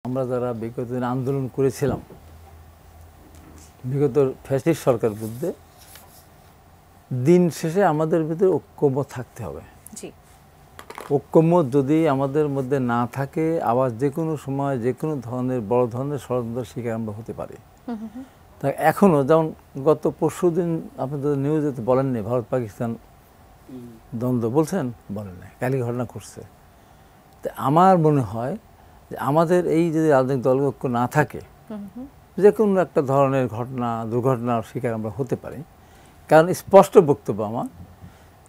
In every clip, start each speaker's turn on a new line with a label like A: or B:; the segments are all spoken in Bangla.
A: আমরা যারা বিগত দিন আন্দোলন করেছিলাম বিগত ফ্যাসিস্ট সরকার বিরুদ্ধে, দিন শেষে আমাদের ভিতরে ঐক্যমত থাকতে হবে। ঐক্যমত যদি আমাদের মধ্যে না থাকে, আবার যে কোনো সময় যে কোনো ধরনের বড় ধরনের ষড়যন্ত্রের শিকার আমরা হতে পারি। তাই এখনও যেমন গত পরশু দিন আপনাদের নিউজে বলেননি ভারত পাকিস্তান দ্বন্দ্ব, বলছেন বলেন নাই, কালি ঘটনা ঘটছে। তা আমার মনে হয় যে আমাদের এই যদি রাজনৈতিক দল ঐক্য না থাকে, যে কোনো একটা ধরনের ঘটনা দুর্ঘটনার শিকার আমরা হতে পারি। কারণ স্পষ্ট বক্তব্য আমার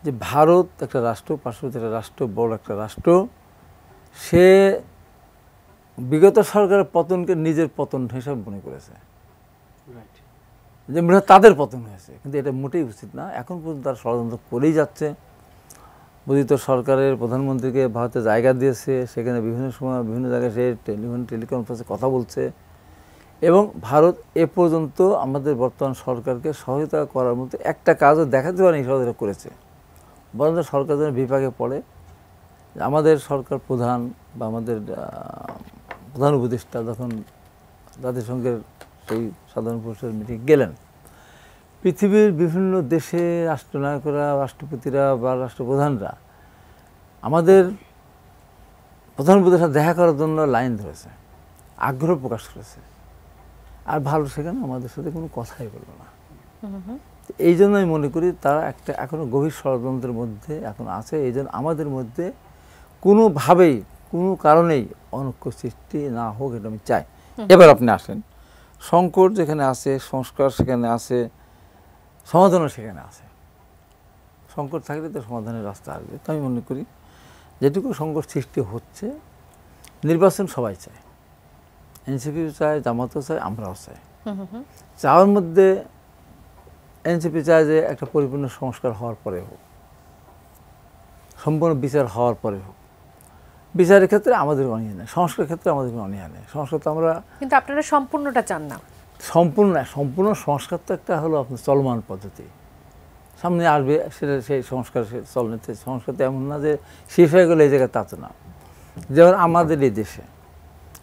A: যে ভারত একটা রাষ্ট্র, পার্শ্ববর্তী একটা রাষ্ট্র, বড় একটা রাষ্ট্র, সে বিগত সরকারের পতনকে নিজের পতন হিসাবে মনে করেছে, যে মনে হয় তাদের পতন হয়েছে। কিন্তু এটা মোটেই উচিত না। এখন পর্যন্ত তারা ষড়যন্ত্র করেই যাচ্ছে। বর্ধিত সরকারের প্রধানমন্ত্রীকে ভারতে জায়গা দিয়েছে, সেখানে বিভিন্ন সময় বিভিন্ন জায়গায় সে টেলিকনফারেন্সে কথা বলছে, এবং ভারত এ পর্যন্ত আমাদের বর্তমান সরকারকে সহায়তা করার মতো একটা কাজও দেখাতে পারেনি, সহায়তা করেছে। বরং সরকার যেন বিপাকে পড়ে, আমাদের সরকার প্রধান বা আমাদের প্রধান উপদেষ্টা যখন জাতিসংঘের সেই সাধারণ পরিষদের মিটিং গেলেন, পৃথিবীর বিভিন্ন দেশে রাষ্ট্রনায়করা, রাষ্ট্রপতিরা বা রাষ্ট্রপ্রধানরা আমাদের প্রধান উপদেষ্টা দেখা করার জন্য লাইন ধরেছে, আগ্রহ প্রকাশ করেছে। আর ভালো সেখানে আমাদের সাথে কোনো কথাই বললো না। এই জন্য আমি মনে করি তারা একটা এখনও গভীর ষড়যন্ত্রের মধ্যে এখন আছে। এই জন্য আমাদের মধ্যে কোনোভাবেই কোনো কারণেই অনৈক্য সৃষ্টি না হোক, এটা আমি চাই। এবার আপনি আসেন, সংকট যেখানে আছে, সংস্কার সেখানে আছে, সমাধানও সেখানে আছে। সংকট থাকলে তো সমাধানের রাস্তা আসবে। তো আমি মনে করি যেটুকু সংকট সৃষ্টি হচ্ছে, নির্বাচন সবাই চায়, এনসিপিও চায়, জামাতও চায়, আমরাও চাই। চাওয়ার মধ্যে এনসিপি চায় যে একটা পরিপূর্ণ সংস্কার হওয়ার পরে হোক, সম্পূর্ণ বিচার হওয়ার পরে হোক। বিচারের ক্ষেত্রে আমাদের অনীহা নেই, সংস্কারের ক্ষেত্রে আমাদের অনীহা নেই। সংস্কার তো আমরা, কিন্তু
B: আপনারা সম্পূর্ণটা চান না।
A: সম্পূর্ণ সংস্কার তো একটা হলো আপনার চলমান পদ্ধতি, সামনে আসবে সেটা, সেই সংস্কার চলতে। সংস্কার তো এমন না যে শেষ হয়ে গেলে এই জায়গায়, তা তো না। যেমন আমাদের এই দেশে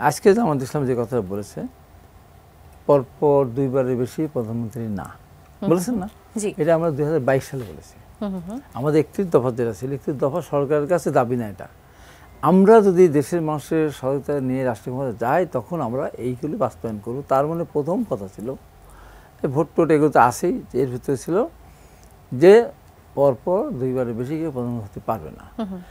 A: আজকে জামাত ইসলাম যে কথাটা বলেছে, পরপর দুইবারের বেশি প্রধানমন্ত্রী না বলেছেন না, এটা আমরা 2022 সালে বলেছি। আমাদের 31 দফা যেটা ছিল, 31 দফা সরকারের কাছে দাবি না। এটা আমরা যদি দেশের মানুষের সহায়তা নিয়ে রাষ্ট্রীয় ক্ষমতা যাই, তখন আমরা এইগুলি বাস্তবায়ন করব। তার মানে প্রথম কথা ছিল ভোট টোট, এগুলো তো আসেই, এর ভিতরে ছিল যে পরপর দুইবারের বেশি কেউ প্রধানমন্ত্রী হতে পারবে না।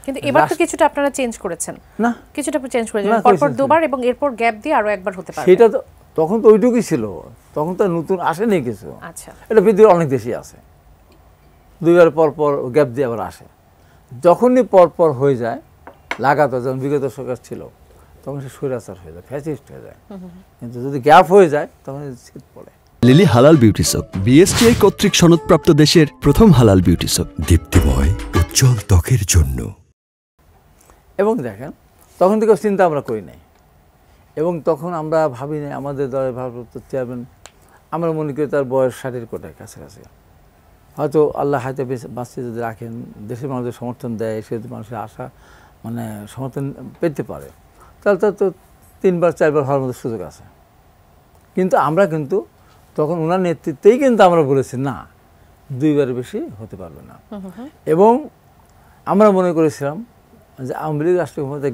B: কিন্তু এবার তো কিছুটা আপনারা চেঞ্জ করেছেন
A: না,
B: কিছুটা চেঞ্জ করেছেন, পরপর দুবার এবং এরপর গ্যাপ দিয়ে আরো একবার হতে পারবে।
A: সেটা তো তখন তো ওইটুকুই ছিল, তখন তো নতুন আসেনি কিছু।
B: আচ্ছা,
A: এটা পৃথিবীর অনেক দেশই আছে, দুইবার পরপর গ্যাপ দিয়ে আবার আসে। যখনই পরপর হয়ে যায় লাগাতার, যেমন বিগত সরকার ছিল, তখন সে স্বৈরাচার হয়ে যায়, ফ্যাসিস্ট হয়ে যায়। কিন্তু যদি গ্যাপ হয়ে যায়, তখন শীত পড়ে।
C: লিলি হালাল বিউটি সোপ, বিএসটিআই কর্তৃক সনদপ্রাপ্ত দেশের প্রথম হালাল বিউটি সোপ, দীপ্তিময় উজ্জ্বল ত্বকের জন্য।
A: এবং দেখেন, তখন থেকে চিন্তা আমরা করি নাই, এবং তখন আমরা ভাবি নাই আমাদের দলের ভারপ্রাপ্ত চেয়ারম্যান, আমরা মনে করি তার বয়স 60-এর কোটায় কাছাকাছি, হয়তো আল্লাহ হাতে বাঁচিয়ে যদি রাখেন, দেশের মানুষের সমর্থন দেয়, সে যদি মানুষের আশা মানে সমর্থন পেতে পারে, তাহলে তার তো 3-4বার হওয়ার মতো সুযোগ আছে। কিন্তু আমরা কিন্তু তখন ওনার নেতৃত্বেই কিন্তু আমরা বলেছি না, 2বারের বেশি হতে পারবে না। এবং আমরা মনে করেছিলাম যে আওয়ামী লীগ রাষ্ট্রীয় ক্ষমতা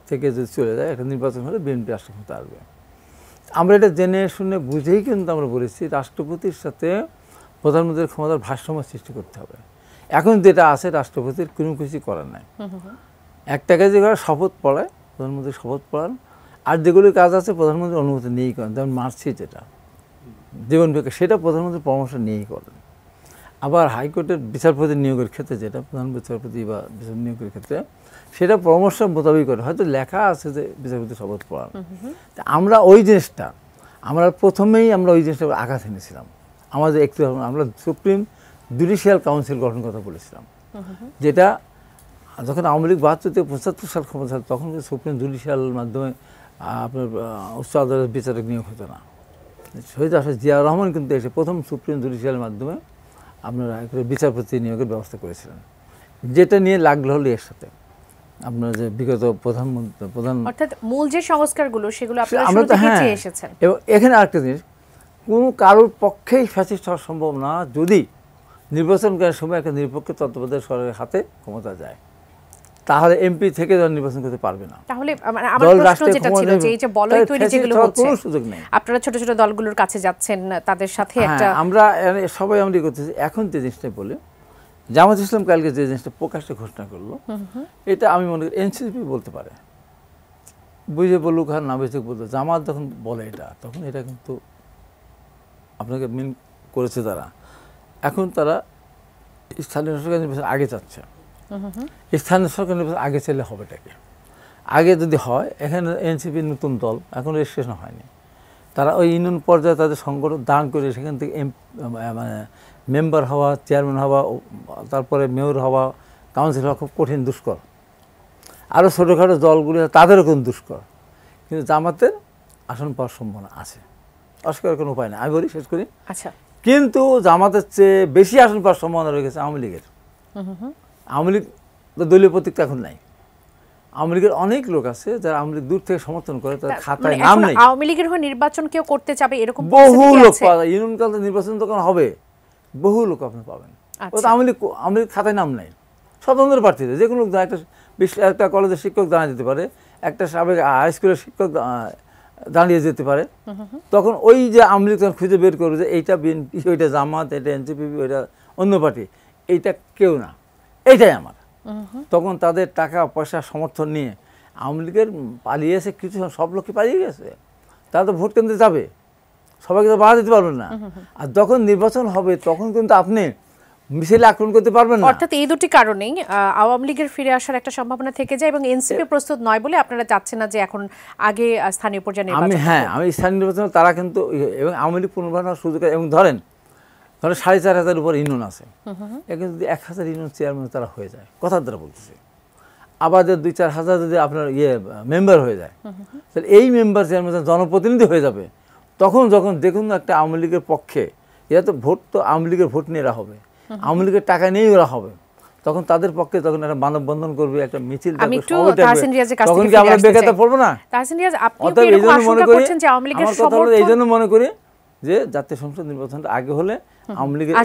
A: থেকে যদি চলে যায়, একটা নির্বাচন হলে বিএনপি রাষ্ট্রীয় ক্ষমতা আসবে। আমরা এটা জেনে শুনে বুঝেই কিন্তু আমরা বলেছি রাষ্ট্রপতির সাথে প্রধানমন্ত্রীর ক্ষমতার ভারসাম্য সৃষ্টি করতে হবে। এখন যেটা আছে, রাষ্ট্রপতির কোনো কিছু করার নাই। একটা কাজে করে শপথ পড়ায়, প্রধানমন্ত্রী শপথ পড়ান, আর যেগুলি কাজ আছে প্রধানমন্ত্রীর অনুমতি নিয়েই করেন। যেমন মার্কশিট যেটা জীবন বিজ্ঞান, সেটা প্রধানমন্ত্রীর পরামর্শ নিয়েই করেন। আবার হাইকোর্টের বিচারপতি নিয়োগের ক্ষেত্রে, যেটা প্রধান বিচারপতি বা বিচার নিয়োগের ক্ষেত্রে, সেটা পরামর্শ মোতাবেক করে, হয়তো লেখা আছে যে বিচারপতি শপথ পড়ান। তা আমরা ওই জিনিসটা, আমরা প্রথমেই আমরা ওই জিনিসটা আঘাত এনেছিলাম। আমাদের একটু আমরা সুপ্রিম জুডিশিয়াল কাউন্সিল গঠন কথা বলেছিলাম, যেটা যখন আওয়ামী লীগ 72 থেকে 75 সাল ক্ষমতা, তখন সুপ্রিম জুডিশিয়াল মাধ্যমে আপনার উচ্চ আদালতের বিচারক নিয়োগ হতো না। শহীদ আশা জিয়াউর রহমান কিন্তু এসে প্রথম সুপ্রিম জুডিশিয়াল মাধ্যমে আপনারা বিচারপতি নিয়োগের ব্যবস্থা করেছিলেন, যেটা নিয়ে লাগলো হলো এর সাথে। আপনার যে বিগত প্রধান
B: অর্থাৎ মূল যে সংস্কারগুলো সেগুলো আপনারা
A: আমরা
B: শুরু
A: তো
B: থেকে
A: হ্যাঁ
B: চেয়ে এসেছেন।
A: এবং এখানে আরেকটা জিনিস, কোনো কারোর পক্ষেই ফ্যাসিস্ট হওয়া সম্ভব না যদি নির্বাচনকারীর সময় একটা নিরপেক্ষ তত্ত্বাবধায়ক সরকারের হাতে ক্ষমতা যায়, তাহলে এমপি থেকে দল নির্বাচন করতে পারবে না।
B: তাহলে আমার প্রশ্ন যেটা ছিল যে এই যে বলয় তৈরি যেগুলো হচ্ছে,
A: কোনো সুযোগ নেই।
B: আপনারা ছোট ছোট দলগুলোর কাছে যাচ্ছেন, তাদের সাথে একটা
A: আমরা সবাই আমরা করতেছি। এখন যে জিনিসটা বলে জামাত ইসলাম কালকে যে জিনিসটা প্রকাশ্যে ঘোষণা করলো, এটা আমি মনে করি এনসিপি বলতে পারে, বুঝে বলুক আর না বুঝে বলতো, জামাত যখন বলে এটা, তখন এটা কিন্তু আপনাকে মিন করেছে তারা। এখন তারা স্থানীয় সরকার নির্বাচন আগে চাচ্ছে। স্থানীয় সরকার নির্বাচন আগে চাইলে হবেটাকে, আগে যদি হয়, এখানে এনসিপির নতুন দল এখন রেজিস্ট্রেশন হয়নি, তারা ওই ইউনিয়ন পর্যায়ে তাদের সংগঠন দান করে সেখান থেকে মানে মেম্বার হওয়া, চেয়ারম্যান হওয়া, তারপরে মেয়র হওয়া, কাউন্সিল হওয়া খুব কঠিন, দুষ্কর। আরও ছোটোখাটো দলগুলি তাদেরও কিন্তু দুষ্কর, কিন্তু জামাতের আসন পাওয়ার সম্ভাবনা আছে, অস্বীকার কোনো উপায় নেই। আমি বলি, শেষ করি।
B: আচ্ছা,
A: কিন্তু জামাতের চেয়ে বেশি আসন পাওয়ার সম্ভাবনা রয়ে গেছে আওয়ামী লীগের। আওয়ামী লীগ দলীয় প্রতীক তো এখন নাই। আওয়ামী লীগের অনেক লোক আছে যারা আওয়ামী লীগ দূর থেকে সমর্থন করে, তার খাতায় নাম নেই।
B: আওয়ামী লীগের হয়ে নির্বাচন কেউ করতে চাবে এরকম
A: বহু লোক পাওয়া যায়। ইউনিয়ন কাল নির্বাচন তখন হবে, বহু লোক আপনি পাবেন। ও তো আওয়ামী লীগ খাতায় নাম নেই, স্বতন্ত্র প্রার্থীতে যে কোনো লোক, একটা কলেজের শিক্ষক দাঁড়িয়ে যেতে পারে, একটা সাবেক হাই স্কুলের শিক্ষক দাঁড়িয়ে যেতে পারে। তখন ওই যে আওয়ামী লীগ খুঁজে বের করবে যে এইটা বিএনপি, ওইটা জামাত, এটা এনসিপি, ওইটা অন্য পার্টি, এইটা কেউ না, এইটাই আমার। তখন তাদের টাকা পয়সা সমর্থন নিয়ে আওয়ামী লীগের পালিয়েছে কিছু, সব লোকই পালিয়ে গেছে, তারা তো ভোট কেন্দ্রে যাবে, সবাইকে তো বাধা দিতে পারবেন না। আর যখন নির্বাচন হবে তখন কিন্তু আপনি মিছিলে আক্রমণ করতে পারবেন না।
B: অর্থাৎ এই দুটি কারণেই আওয়ামী লীগের ফিরে আসার একটা সম্ভাবনা থেকে যায় এবং এনসিপি প্রস্তুত নয় বলে আপনারা চাচ্ছেন না যে এখন আগে স্থানীয় পর্যায়ে নির্বাচন।
A: আমি স্থানীয় নির্বাচন, তারা কিন্তু এবং আওয়ামী লীগ পুনর্বাসন সুযোগ, এবং ধরেন 4,500 উপর ইউনিয়ন আছে, এখানে যদি 1,000 ইউনিয়ন চেয়ারম্যান তারা হয়ে যায়, কথার দ্বারা বলতেছে, আবার 2-4 হাজার যদি আপনার মেম্বার হয়ে যায়, তাহলে এই মেম্বার চেয়ারম্যান জনপ্রতিনিধি হয়ে যাবে। তখন যখন দেখুন একটা আওয়ামী লীগের পক্ষে, এরা তো ভোট তো আওয়ামী লীগের ভোট নিয়ে এরা হবে, আওয়ামী লীগের টাকা নিয়েই ওরা হবে, তখন তাদের পক্ষে তখন একটা মানববন্ধন করবে, একটা মিছিল, তখন কি আমরা বেকারটা পড়বো না? এই জন্য মনে করি যে জাতীয় সংসদ নির্বাচনটা আগে হলে আওয়ামী লীগের